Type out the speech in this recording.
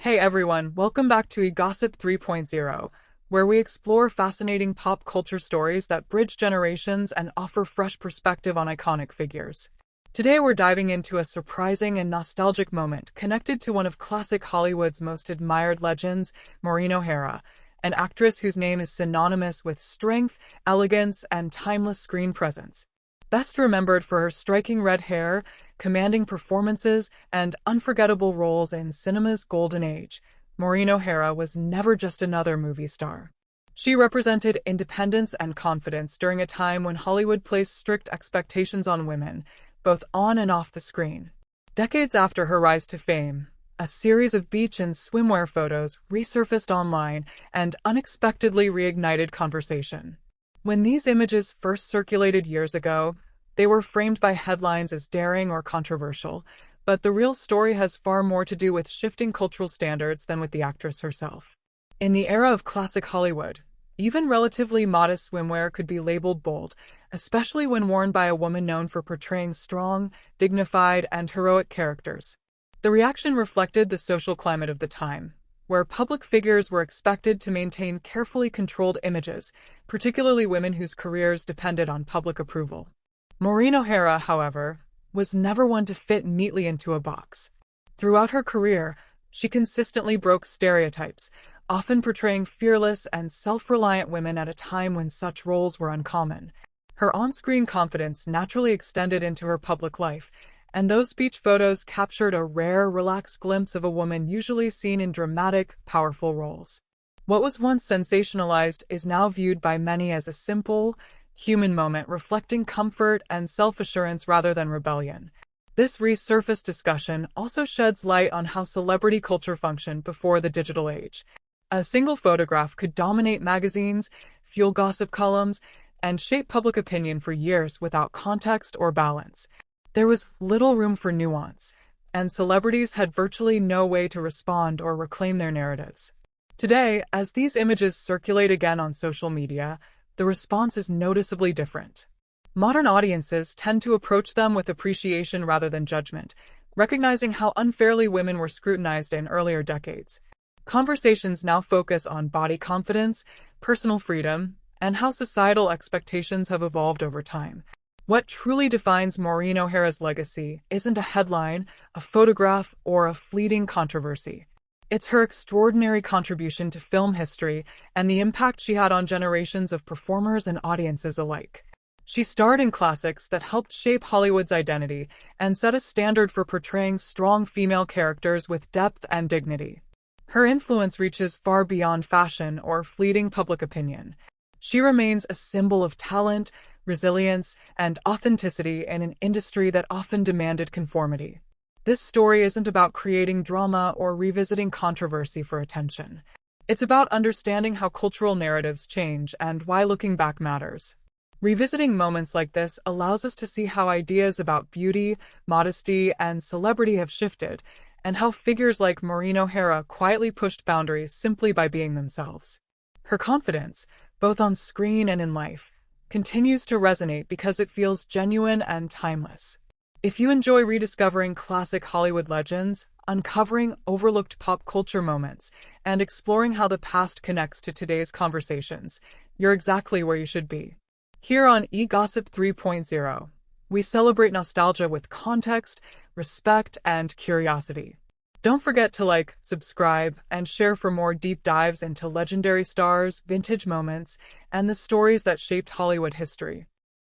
Hey everyone, welcome back to eGossip 3.0, where we explore fascinating pop culture stories that bridge generations and offer fresh perspective on iconic figures. Today we're diving into a surprising and nostalgic moment connected to one of classic Hollywood's most admired legends, Maureen O'Hara, an actress whose name is synonymous with strength, elegance, and timeless screen presence. Best remembered for her striking red hair, commanding performances, and unforgettable roles in cinema's golden age, Maureen O'Hara was never just another movie star. She represented independence and confidence during a time when Hollywood placed strict expectations on women, both on and off the screen. Decades after her rise to fame, a series of beach and swimwear photos resurfaced online and unexpectedly reignited conversation. When these images first circulated years ago, they were framed by headlines as daring or controversial, but the real story has far more to do with shifting cultural standards than with the actress herself. In the era of classic Hollywood, even relatively modest swimwear could be labeled bold, especially when worn by a woman known for portraying strong, dignified, and heroic characters. The reaction reflected the social climate of the time, where public figures were expected to maintain carefully controlled images, particularly women whose careers depended on public approval. Maureen O'Hara, however, was never one to fit neatly into a box. Throughout her career, she consistently broke stereotypes, often portraying fearless and self-reliant women at a time when such roles were uncommon. Her on-screen confidence naturally extended into her public life, and those beach photos captured a rare, relaxed glimpse of a woman usually seen in dramatic, powerful roles. What was once sensationalized is now viewed by many as a simple, human moment reflecting comfort and self-assurance rather than rebellion. This resurfaced discussion also sheds light on how celebrity culture functioned before the digital age. A single photograph could dominate magazines, fuel gossip columns, and shape public opinion for years without context or balance. There was little room for nuance, and celebrities had virtually no way to respond or reclaim their narratives. Today, as these images circulate again on social media, the response is noticeably different. Modern audiences tend to approach them with appreciation rather than judgment, recognizing how unfairly women were scrutinized in earlier decades. Conversations now focus on body confidence, personal freedom, and how societal expectations have evolved over time. What truly defines Maureen O'Hara's legacy isn't a headline, a photograph, or a fleeting controversy. It's her extraordinary contribution to film history and the impact she had on generations of performers and audiences alike. She starred in classics that helped shape Hollywood's identity and set a standard for portraying strong female characters with depth and dignity. Her influence reaches far beyond fashion or fleeting public opinion. She remains a symbol of talent, resilience, and authenticity in an industry that often demanded conformity. This story isn't about creating drama or revisiting controversy for attention. It's about understanding how cultural narratives change and why looking back matters. Revisiting moments like this allows us to see how ideas about beauty, modesty, and celebrity have shifted, and how figures like Maureen O'Hara quietly pushed boundaries simply by being themselves. Her confidence, both on screen and in life, continues to resonate because it feels genuine and timeless. If you enjoy rediscovering classic Hollywood legends, uncovering overlooked pop culture moments, and exploring how the past connects to today's conversations, you're exactly where you should be. Here on eGossip 3.0, we celebrate nostalgia with context, respect, and curiosity. Don't forget to like, subscribe, and share for more deep dives into legendary stars, vintage moments, and the stories that shaped Hollywood history.